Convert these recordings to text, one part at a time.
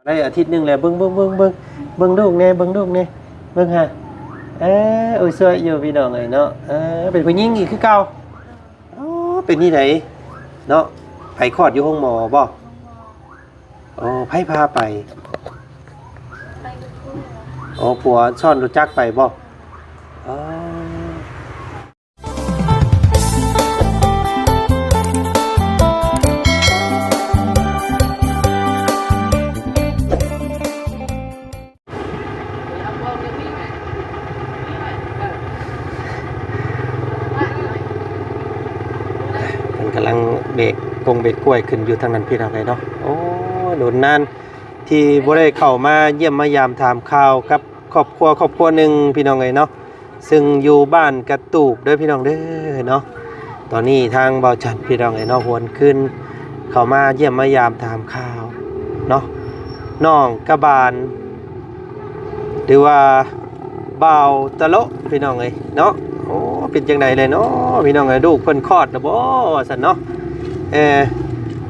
ได้อาทิตย์นึงแล้วเบิ่งลูกแน่เบิ่งลูกแน่เบิ่งฮะโอ้ยสวยอยู่พี่น้องเอ้ยเนาะเป็นผู้หญิงอีกคือเก่าอ๋อเป็นที่ไหนเนาะไผคลอดอยู่ห้องหมอบ่อ๋อไผพาไปไปกับผู้ อ๋อผัวซ่อนรถจักรไปบ่อ๋อกำลังเบรกกล้วยขึ้นอยู่ทางนั้นพี่น้องเอ้ยเนาะโอ้โดนนานที่บ่ได้เข้ามาเยี่ยมมายามถามข่าวกับครอบครัวหนึ่งพี่น้องเอ้ยเนาะซึ่งอยู่บ้านกระตูบเด้อพี่น้องเด้อเนาะตอนนี้ทางเบาจันพี่น้องเอ้ยเนาะหวนขึ้นเข้ามาเยี่ยมมายามถามข่าวเนาะน้องกระบาลหรือว่าบ่าวตะโลพี่น้องเอ้ยเนาะโอ้เป็นจังไดเลยเนาะพี่น้องเอ้ยลูกเพิ่นคลอดแล้วบ่ว่าซั่นเนาะ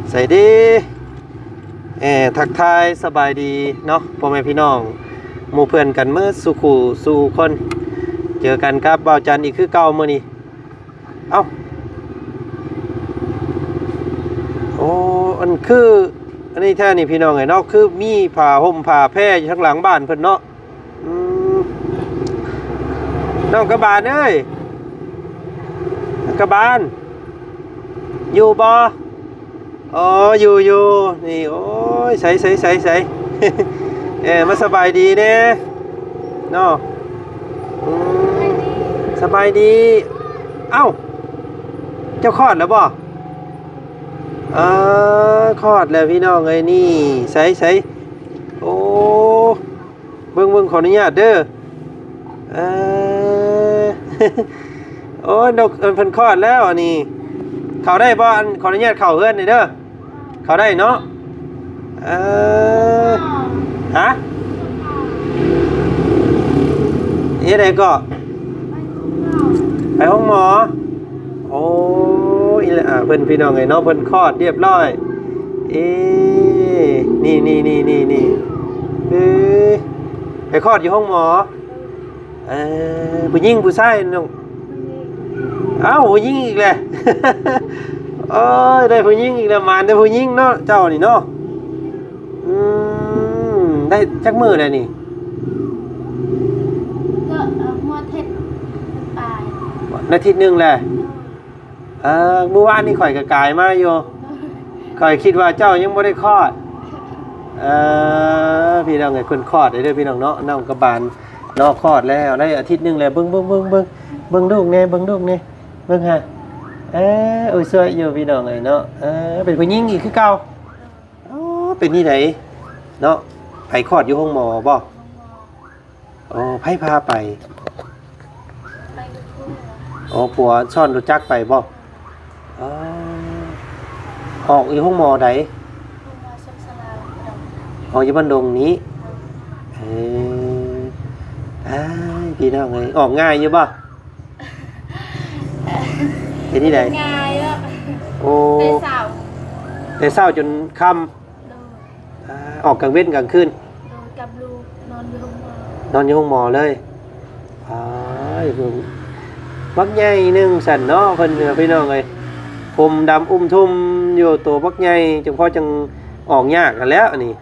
ใส่ดีทักทายสบายดีเนาะพ่อแม่พี่น้องหมู่เพื่อนกันเมื่อสุขูสู่คนเจอกันครับบ่าวจันอีกคือเก่ามื้อนี้เอ้าโอ้อันคืออันนี้แท้นี่พี่น้องเอ้ยเนาะคือมีผ้าห่มผ้าแพร่อยู่ข้างหลังบ้านเพิ่นเนาะน้องกระบาลเอ้ยกระบาลอยู่บ่อ๋ออยู่นี่โอ้ยใส่มาสบายดีเด้เนาะสบายดีเอ้าเจ้าคลอดแล้วบ่คลอดแล้วพี่น้องเอ้ยนี่ใส่โอ้เบิ่งขออนุญาตเด้อโอ้ดอกเพิ่นคลอดแล้วอันนี้เขาได้บ่อันขออนุญาตเข้าเฮือนนี่เด้อเขาได้เนาะฮะนี่อะไรก็ไปห้องหมอโอ้ยเพิ่นพี่น้องไงเนาะเพิ่นคลอดเรียบร้อยนี่ไปคลอดอยู่ห้องหมอผู้หญิงผู้ชายน้องเอ้าผู้หญิงอีกแล้วโอ้ยได้ผู้หญิงอีกแล้วมาได้ผู้หญิงเนาะเจ้านี่เนาะได้จักมือเลยนี่ก็มอเทศตายนาทีนึงแหละเมื่อวานนี่ข่อยกระกายมาอยู่ข่อยคิดว่าเจ้ายังไม่ได้คลอดพี่น้องไงคนคลอดได้ด้วยพี่น้องเนาะน้องกระบาลนอกคลอดแล้วได้อาทิตย์นึงแล้วเบิ่งลูกแน่เบิ่งลูกแน่เบิ่งฮะโอ้ยสวยอยู่พี่น้องไงเนาะเป็นผู้หญิงอีกคือเก่าอ๋อเป็นที่ไหนเนาะไผคลอดอยู่ห้องหมอบ่อ๋อไผพาไปไปกับผู้ อ๋อผัวซ่อนรถจักรไปบ่อ๋อออกอยู่ห้องหมอใดมาชมสลาออกอยู่บ้านดงนี้พี่น้องเอ้ยออกง่ายอยู่บ่เป็นที่ไหนง่ายอ่ะโอ้แต่เช้าจนค่ำออกกลางเว้นกลางคืนกับลูกนอนอยู่ห้องหมอนอนอยู่ห้องหมอเลยบักใหญ่นึงสั่นเนาะเพิ่นพี่น้องเอ้ยผมดำอุ้มทุ่มอยู่ตัวบักใหญ่จังพอจังออกยากกันแล้วอันนี้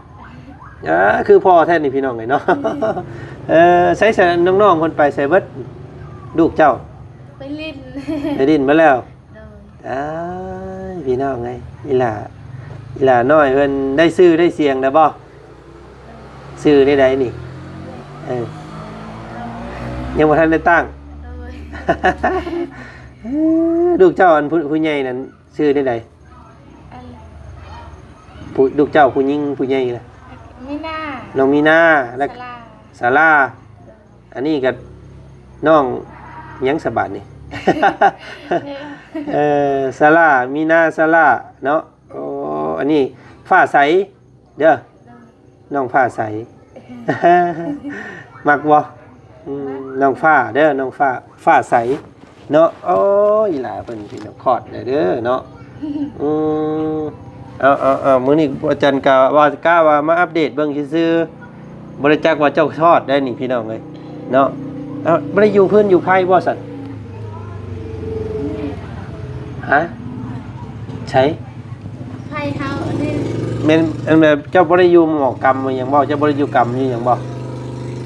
คือพ่อแท้นี่พี่น้องเอ้ยเนาะใส่น้องๆเพิ่นไปใส่เบิดลูกเจ้าไปลิ้นมาแล้วพี่น้องไงอีหล่าน้อยเพิ่นได้ซื้อได้เสียงแล้วบ่ซื้อได้ใดนี่ยังบ่ทันได้ตั้งลูกเจ้าอันผู้ใหญ่นั้นซื้อได้ใดลูกเจ้าผู้หญิงผู้ใหญ่น่ะมีนาน้องมีนาและศาลาอันนี้ก็น้องยังสะบัดนี่ศาลามีนาศาลาเนาะโอ้อันนี้ฟ้าใสเด้อน้องฟ้าใสมักบ่น้องฟ้าเด้อน้องฟ้าใสเนาะโอ้ยหล่าเพิ่นพี่น้องคลอดเด้อเนาะ เอามื้อนี้อาจารย์ก็ว่ากล้าว่ามาอัปเดตเบิ่งซื่อๆบ่ได้จักว่าเจ้าทอดได้นี่พี่น้องเอ้ยเนาะบ่ได้อยู่เพิ่นอยู่ไผบ่ซั่นฮะใช่ ไพ่เฮาอันนี้ แม่นอันแบบเจ้าบ่ได้อยู่หมอกรรมอิหยังบ่เจ้าบ่ได้อยู่กรรมนี่หยังบ่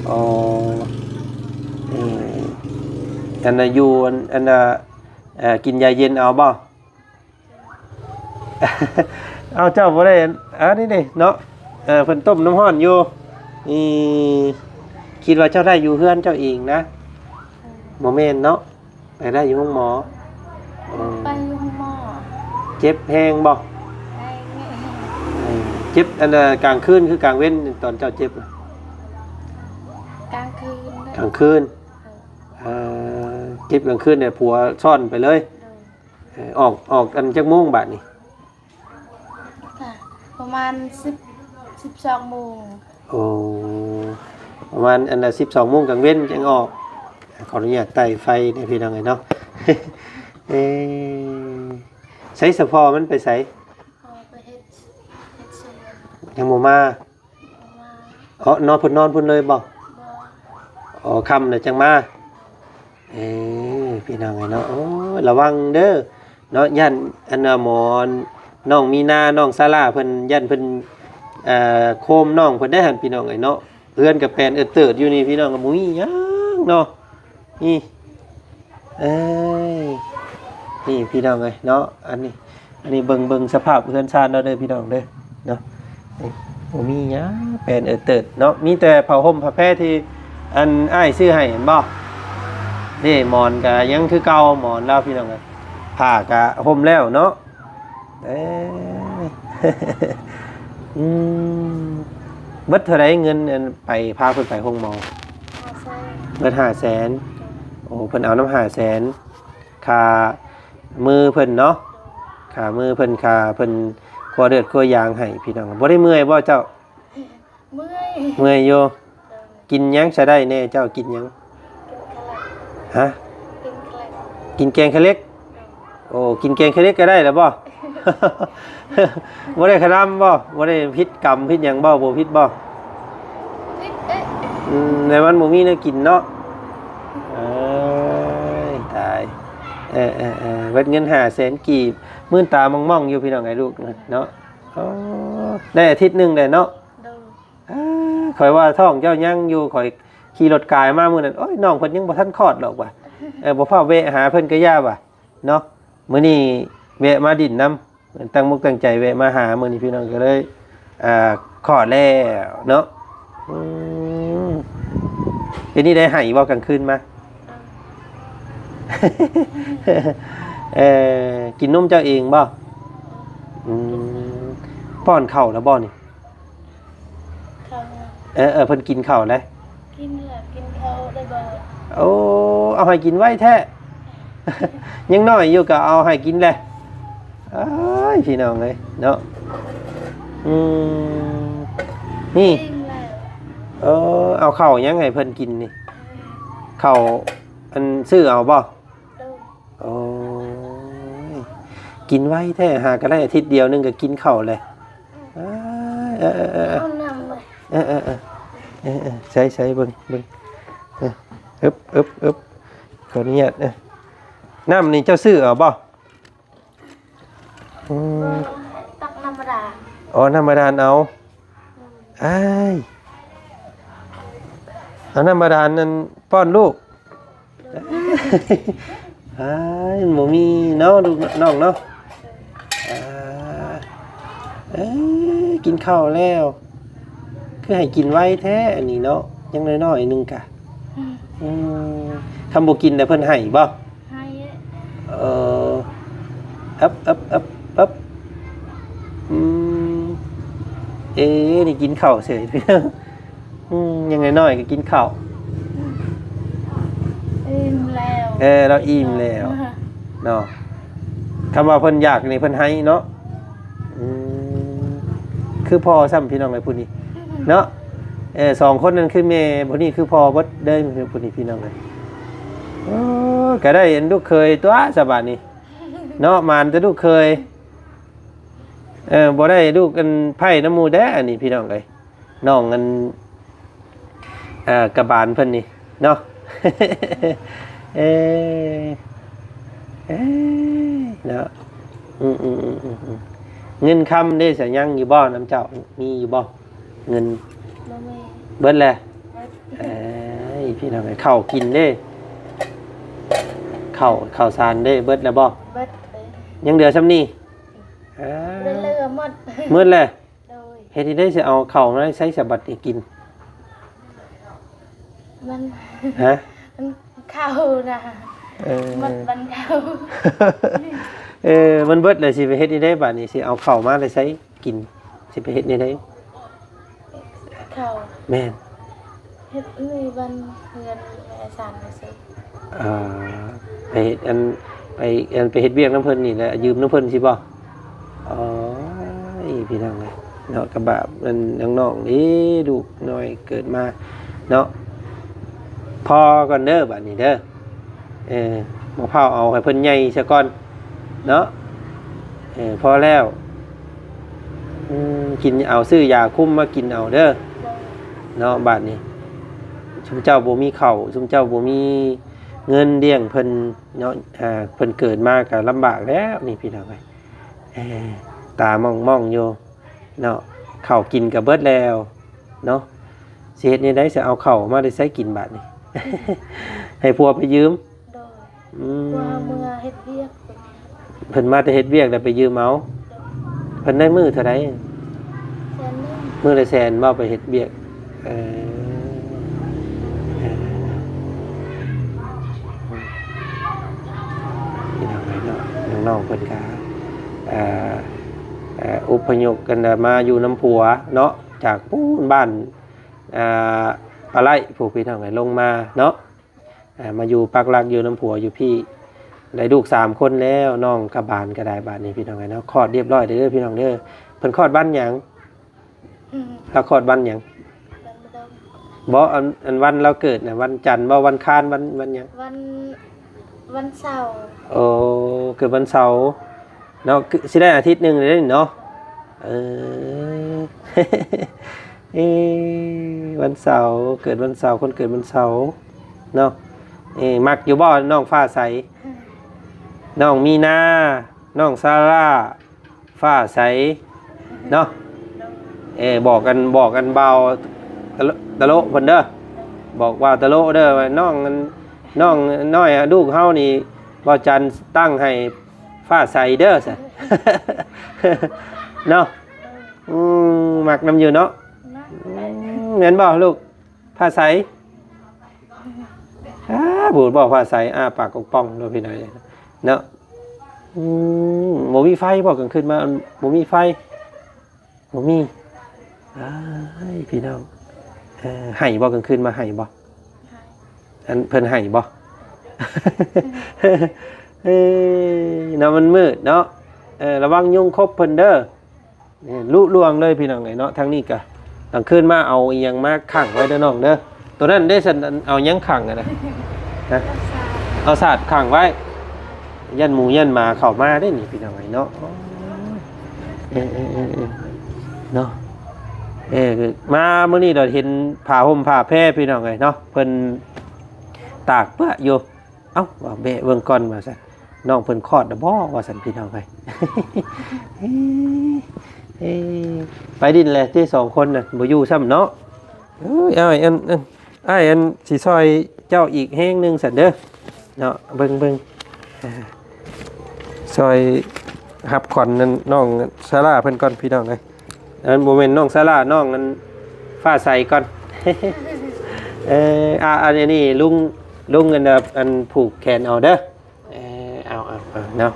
อ๋ออันน่ะอยู่อันน่ะกินยาเย็นเอาบ่ เอาเจ้าบ่ได้นี่นี่เนาะเพิ่นต้มน้ำร้อนอยู่นี่คิดว่าเจ้าได้อยู่เฮือนเจ้าเองนะบ่แม่นเนาะไปได้อยู่ห้องหมอ ไปห้องหมอ เจ็บแฮงบ่ ไปเงี้ย เจ็บอันน่ะกลางคืนคือกลางเว้นตอนเจ้าเจ็บน่ะ กลางคืนเลย กลางคืนเจ็บกลางคืนเนี่ยผัวซ่อนไปเลยออกอันจักโมงบาดนี่ ค่ะประมาณ12 โมง โอ้ประมาณอันน่ะ12 โมงกลางเว้นจังออกขออนุญาตไต่ไฟในพี่น้องไงเนาะ ใช้สะพอมันไปใส่ เอาไปเฮ็ดสวน ยังโมมา เอามาน อนพุ่นเลยบอก บ่ คำเลยจังมาพี่น้องไงเนาะโอ้ระวังเด้อเนาะยันอันน่ะหมอนน้องมีนาน้องซาร่าเพิ่นยันเพิ่นโคมน้องเพิ่นได้หันพี่น้องไงเนาะเพื่อนกับแฟนเติร์ดอยู่นี่พี่น้องกับมุ้ยยังเนาะนี่นี่พี่น้องเลยเนาะอันนี้เบิ่งสภาพเพื่อนชาติเราเด้อพี่น้องเด้อเนาะนี่บ่มีหยังแฟนเติร์ดเนาะมีแต่ผ้าห่มผ้าแพรที่อันอ้ายซื้อให้เห็นบ่นี่หมอนก็ยังคือเก่าหมอนแล้วพี่น้องเอ้ยผ้าก็ห่มแล้วเนาะเบิดเท่าไรเงินไปพาเพิ่นไปห้องหมอ เอาใส่ เบิด500,000โอ้เพิ่นเอาน้ำ500,000ค่ามือเพิ่นเนาะค่ามือเพิ่นค่าเพิ่นครัวเลือดครัวยางให้พี่น้องบ่ได้เมื่อยบ่เจ้า เมื่อย เมื่อยอยู่กินหยังซะได้แน่เจ้ากินหยัง กินแคล ฮะ กินแคล กินแกงคะเล็กโอ้กินแกงคะเล็กก็ได้แล้วบ่ บ่ได้ขะลำบ่บ่ได้พิษกรรมพิษหยังบ่บ่พิษบ่ พิษเอ๊ะ ในวันบ่มีแนวกินเนาะตายเบิดเงิน500,000กีบมื่นตามองๆอยู่พี่น้องไอ้ลูกเนาะอ๋อได้อาทิตย์หนึงได้เนาะ ดู ข่อยว่าท้องเจ้ายังอยู่ข่อยขี่รถกายมามื้อนั้นโอ้ยน้องเพิ่นยังบ่ทันคลอดดอกว่ะบ่พาแวะหาเพิ่นก็ย่าว่ะเนาะมื้อนี้แวะมาดินน้ำตั้งมุกตั้งใจแวะมาหามื้อนี้พี่น้องก็เลยคลอดแล้วเนาะเป็นนี่ได้ให้บ่กลางคืนมา กินนมเจ้าเองบ่ป้อนข้าวแล้วบ่นี่ เขา เพิ่นกินข้าวแล้ว กินแหละกินเขาได้บ่ โอ้เอาให้กินไว้แท้ ยังน้อยอยู่ก็เอาให้กินแหละอ้ายพี่น้องเอ้ยเนาะนี่ กินแล้ว เอาข้าวยังให้เพิ่นกินนี่ข้าวอันซื้อเอาบ่ ดู โอ้ยกินไว้แท้หาก็ได้อาทิตย์เดียวนึงก็กินข้าวเลยเอาน้ำเลย ใช้เบิ่งอึบขออนุญาตน้ำนี่เจ้าซื้อเอาบ่ตักน้ำดา อ๋อน้ำบาดาลเอาเอาน้ำบาดาลนั่นป้อนลูกหมูมีเนาะลูกน้องเนาะกินข้าวแล้วคือให้กินไว้แท้อันนี้เนาะยังน้อยๆนึงกะคำบ่กินแต่เพิ่นให้บ่ ให้ อัพนี่กินข้าวเฉยพี่ยังน้อยๆก็กินข้าว อิ่มแล้ว เราอิ่มแล้วเนาะคำว่าเพิ่นอยากนี่เพิ่นให้เนาะคือพ่อซ้ำพี่น้องไอ้ผู้นี้เนาะ2คนนั้นคือแม่ผู้นี้คือพ่อบ่เด้อผู้นี้พี่น้องเลยก็ได้เห็นลูกเคยตัวสบายนี่เนาะมานจะลูกเคย บ่ได้ลูกกันไผ่น้ำหมูแด้อันนี้พี่น้องเอ้ยน้องกันกระบาลเพิ่นนี่เนาะ เอ้เอ้เนาะเงินคำได้สัญญังอยู่บ่น้ำเจ้ามีอยู่บ่เงิน บ่มี เบิดแหละ เบิด เอ้ยพี่น้องเอ้ยข้าวกินเด้ข้าวสารเด้เบิดแล้วบ่ เบิดเลย ยังเหลือซ้ำนี่ เบิดเลยหมด มืดเลย โดย เฮ็ดที่ได้สิเอาข้าวมาใช้สบัดให้กิน มัน ฮะ มันเข้านะมันเข้า มันเบิดเลยสิไปเฮ็ดที่ได้บัดนี้สิเอาข้าวมาได้ใช้กินสิไปเฮ็ดนี่ได้ เข้า แม่น เฮ็ดนี่บันเงินแม่สานไปซื้อ ไปเฮ็ดไปเฮ็ดเวียกน้ำเพิ่นนี่แหละยืมน้ำเพิ่นสิบ่อ๋อพี่น้องเอ้ยเนาะกระบะมันน้องๆนี่ลูกน้อยเกิดมาเนาะพอก่อนเด้อบัดนี้เด้อมะพร้าวเอาให้เพิ่นใหญ่ซะก่อนเนาะพอแล้วกินเอาซื้อยาคุมมากินเอาเด้อเนาะบัดนี้ชุมเจ้าบ่มีข้าวชุมเจ้าบ่มีเงินเลี้ยงเพิ่นเนาะเพิ่นเกิดมาก็ลำบากแล้วนี่พี่น้องเอ้ยตามองอยู่เนาะข้าวกินก็เบิดแล้วเนาะสิเฮ็ดนี่ได้สิเอาข้าวมาได้ใช้กินบัดนี้ ให้ผัวไปยืม โดยว่าเมื่อเฮ็ดเวียก เพิ่นมาแต่เฮ็ดเวียกแล้วไปยืมเอาเพิ่นได้มื้อเท่าใด แสนนึง มื้อละแสนบ่ไปเฮ็ดเวียกพี่น้องเนาะน้องๆเพิ่นก็อุปยกกันมาอยู่น้ำผัวเนาะจากปูนบ้านปลาไหลผู้พี่น้องลงมาเนาะมาอยู่ปักหลักอยู่น้ำผัวอยู่พี่ได้ลูก3คนแล้วน้องกระบาลก็ได้บาดนี้พี่น้องเนาะคลอดเรียบร้อยเด้อพี่น้องเด้อเพิ่นคลอดบ้านหยังเราคลอดบ้านหยัง บันดง บ่อันวันเราเกิดน่ะวันจันทร์บ่วันคานวันหยัง วันเสาร์ โอ้เกิดวันเสาร์เนาะสิได้อาทิตย์นึงเลยเนาะวันเสาร์เกิดวันเสาร์คนเกิดวันเสาร์เนาะมักอยู่บ่น้องฟ้าใสน้องมีนาน้องซาร่าฟ้าใสเนาะบอกกันเบาตะโลเพิ่นเด้อบอกว่าตะโลเด้อว่าน้องน้อยลูกเฮานี่บ่จันตั้งให้ฟ้าใสเด้อซะ เนาะมักนำอยู่เนาะ นะ เห็นบ่ลูกผ้าใสบูดบ่ผ้าใสปากป่องๆโดยพี่น้อยเนาะบ่มีไฟบ่กลางคืนมาบ่มีไฟบ่มีพี่น้องให้บ่กลางคืนมาให้บ่อันเพิ่นให้บ่ เนาะมันมืดเนาะระวังยุงคบเพิ่นเด้อลุลวงเลยพี่น้องเนาะทางนี้ก็กลางคืนมาเอาอีหยังมาขังไว้เด้อน้องเด้อตัวนั้นได้สั่นเอาหยังขังนะเอาสาดขังไว้ยันหมูยันหมาเข้ามาได้นี่พี่น้องเนาะเนาะมามื้อนี้เราเห็นผ้าห่มผ้าแพร่พี่น้องเนาะเพิ่นตากเปื้ออยู่เอ้าว่าเบะเบิ่งก่อนว่าซั่นน้องเพิ่นคลอดบ่ว่าซั่นพี่น้องไปดินแหละที่2คนน่ะบ่อยู่ซ้ำเนาะอันสิซอยเจ้าอีกแห้งนึงซั่นเด้อเนาะเบิ่งซอยหับขอนนั่นน้องซาร่าเพิ่นก่อนพี่น้องอันบ่แม่นน้องซาร่าน้องอันฟ้าใสก่อน อันนี้ลุงอันผูกแขนเอาเด้อเอาเนาะ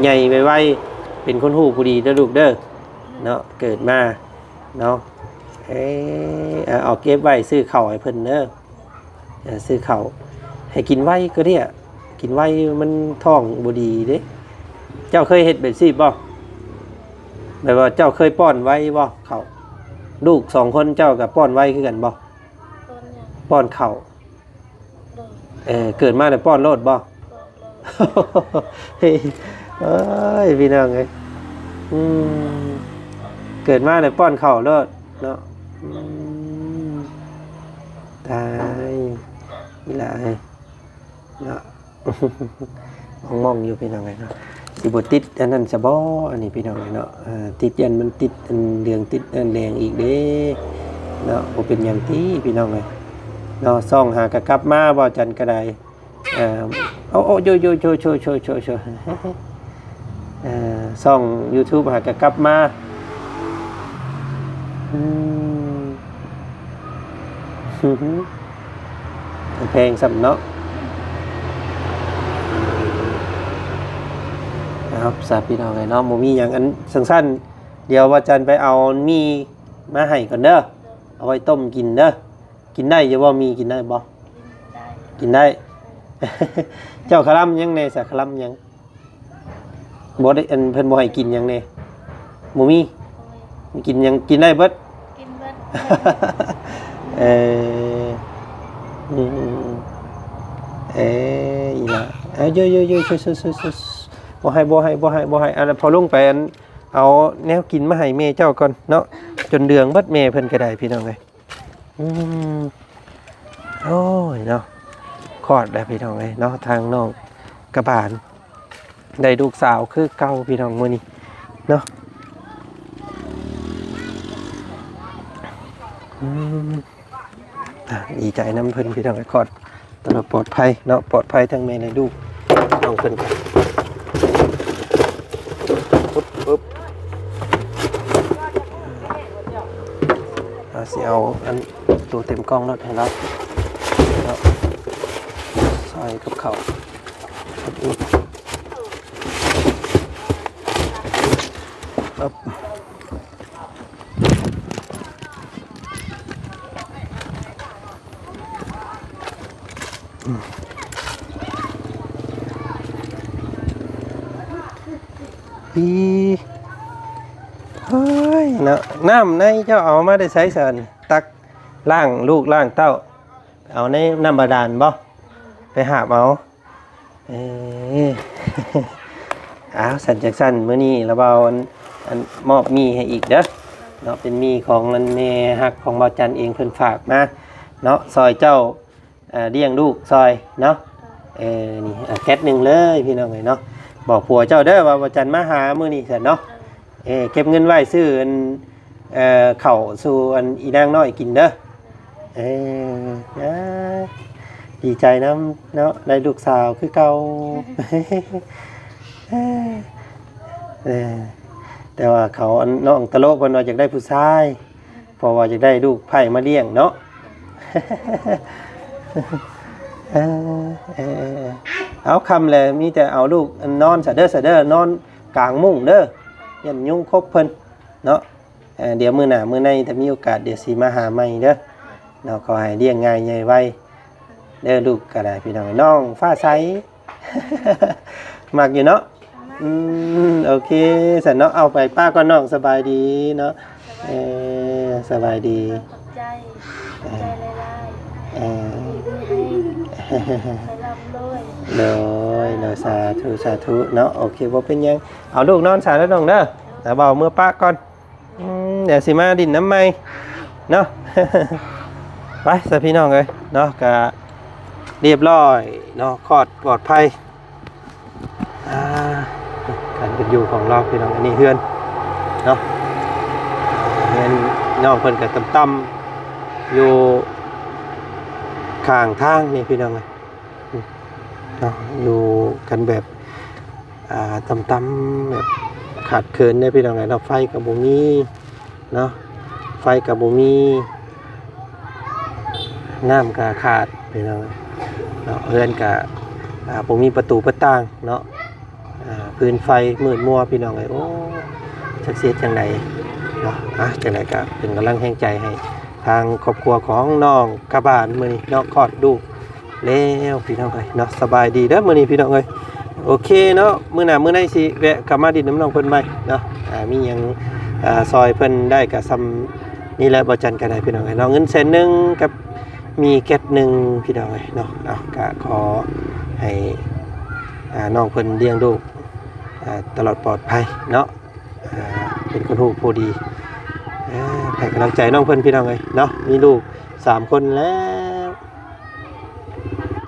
ใหญ่ไวๆเป็นคนหูผู้ดีเด้อลูกเด้อเนาะเกิดมาเนาะเอาเก็บไว้ซื้อข้าวให้เพิ่นเด้อซื้อข้าวให้กินไว้ก็เนี่ยกินไว้มันท้องบ่ดีเด้เจ้าเคยเฮ็ดแบบซี่บ่แบบว่าเจ้าเคยป้อนไว้บ่ข้าวลูก2คนเจ้าก็ป้อนไว้คือกันบ่ป้อนข้าวเกิดมาแล้วป้อนโลดบ่ เฮ้ยพี่น้องเอ้ย อืมเกิดมาได้ป้อนข้าวเลิศเนาะตายนี่ล่ะเฮ้ยเนาะ มองอยู่พี่น้องไงเนาะสิบ่ติดอันนั้นซะบ่อันนี้พี่น้องไงเนาะติดยันมันติดอันเหลืองติดอันแดงอีกเด้เนาะบ่เป็นหยังติพี่น้องไงเนาะซ่องหากะกลับมาบ่จันก็ได้โอ้โยโชซ่อง YouTube หากะกลับมาเพลงสำเนาะนะครับสาพี่น้องไงเนาะโมมีอย่างอันสั้นๆเดี๋ยวว่าจันไปเอามีมาให้ก่อนเด้อเอาไว้ต้มกินเด้อกินได้อย่าว่ามีกินได้บ่กินได้ เจ้าคลัมยังในสักคลัมยังบ่ได้อันเพิ่นบ่ให้กินยังในโมมีกินยังกินได้เบิดกินเบิด อีละเยอะช่วยบ่ให้อันพอลงไปอันเอาแนวกินมาให้แม่เจ้าก่อนเนาะจนเดืองเบิดแม่เพิ่นก็ได้พี่น้องเอ้ยโอ้ยเนาะคลอดแล้วพี่น้องเอ้ยเนาะทางน้องกระบาลได้ลูกสาวคือเก่าพี่น้องมื้อนี้เนาะดีใจน้ำเพิ่นพี่น้องไอ้คอดตลอดปลอดภัยเนาะปลอดภัยทั้งแม่ในลูกน้องเพิ่นกันปุ๊บสิเอาอันตัวเต็มกล้องรถให้เราเนาะใส่กับเขาปั๊บเฮ้ยเนาะน้ำในเจ้าเอามาได้ใช้เสินตักล่างลูกล่างเต้าเอาในน้ำบาดาลบ่ไปหาเอาอ้าวสันจากสั้นเมื่อนี้เราเอาอันมอบมีให้อีกเด้อเนาะเป็นมีของอันแม่ฮักของบ่าวจันเองเพิ่นฝากมาเนาะซอยเจ้าเลี้ยงลูกซอยเนาะนี่แก๊สหนึ่งเลยพี่น้องเนาะบอกผัวเจ้าเด้อว่าบ่าวจันมาหามื้อนี้ซั่นเนาะเก็บเงินไว้ซื้ออันข้าวสู่อันอีนางน้อยกินเด้อดีใจน้ำเนาะได้ลูกสาวคือเก่า แต่ว่าเขาน้องตะโลกเพิ่นว่าอยากได้ผู้ชายเพราะว่าอยากได้ลูกไผ่มาเลี้ยงเนาะ เอาคำเลยมีแต่เอาลูกนอนซะเด้อนอนกลางมุ้งเด้อยันยุ่งครบเพิ่นเนาะเดี๋ยวมื้อหน้ามื้อในถ้ามีโอกาสเดี๋ยวสิมาหาใหม่เด้อเนาะก็ให้เลี้ยงง่ายใหญ่ไวเด้อลูกก็ได้พี่น้องน้องฟ้าใส มักอยู่เนาะโอเคสันเนาะเอาไปป้าก็น้องสบายดีเนาะสบายดีขอบใจหลายๆให้ร่ำรวยเลยสาธุเนาะโอเคบ่เป็นยังเอาลูกนอนสาแล้วน้องเด้อแต่เบาเมื่อป้าก่อนเดี๋ยวสิมาดินน้ำไหมเนาะ ไปสพี่น้องเลยเนาะก็เรียบร้อยเนาะคลอดปลอดภัยการเป็นอยู่ของเราพี่น้องอันนี้เฮือนเนาะเฮือนน้องเพิ่นกับต่ำๆอยู่ข้างทางนี่พี่น้องเลยเนาะอยู่กันแบบต่ำๆแบบขาดเคินได้พี่น้องเลยเนาะไฟกับบุมีเนาะไฟกับบุมีน้ำกับขาดพี่น้องเนาะเฮือนกับบุมีประตูประต่างเนาะพื้นไฟมืดมัวพี่น้องเลยโอ้ชักเสียจังไหนเนาะจังไหนก็เป็นกำลังแห่งใจให้ทางครอบครัวของน้องกระบาลมื้อนี้เนาะคลอดลูกแล้วพี่น้องเลยเนาะสบายดีเด้อมื้อนี้พี่น้องเลยโอเคเนาะมื้อหน้ามื้อไหนสิแวะกลับมาดินน้ำน้องเพิ่นใหม่เนาะมีหยังซอยเพิ่นได้ก็ซ้ำนี่แหละบ่จันก็ได้พี่น้องเลยเนาะเงินแสนนึงกับมีแก๊สนึงพี่น้องเลยเนาะก็ขอให้น้องเพิ่นเลี้ยงลูกตลอดปลอดภัยเนาะ เป็นคนฮู้ผู้ดีให้กำลังใจน้องเพิ่นพี่น้องเอ้ยเนาะมีลูก3คนแล้ว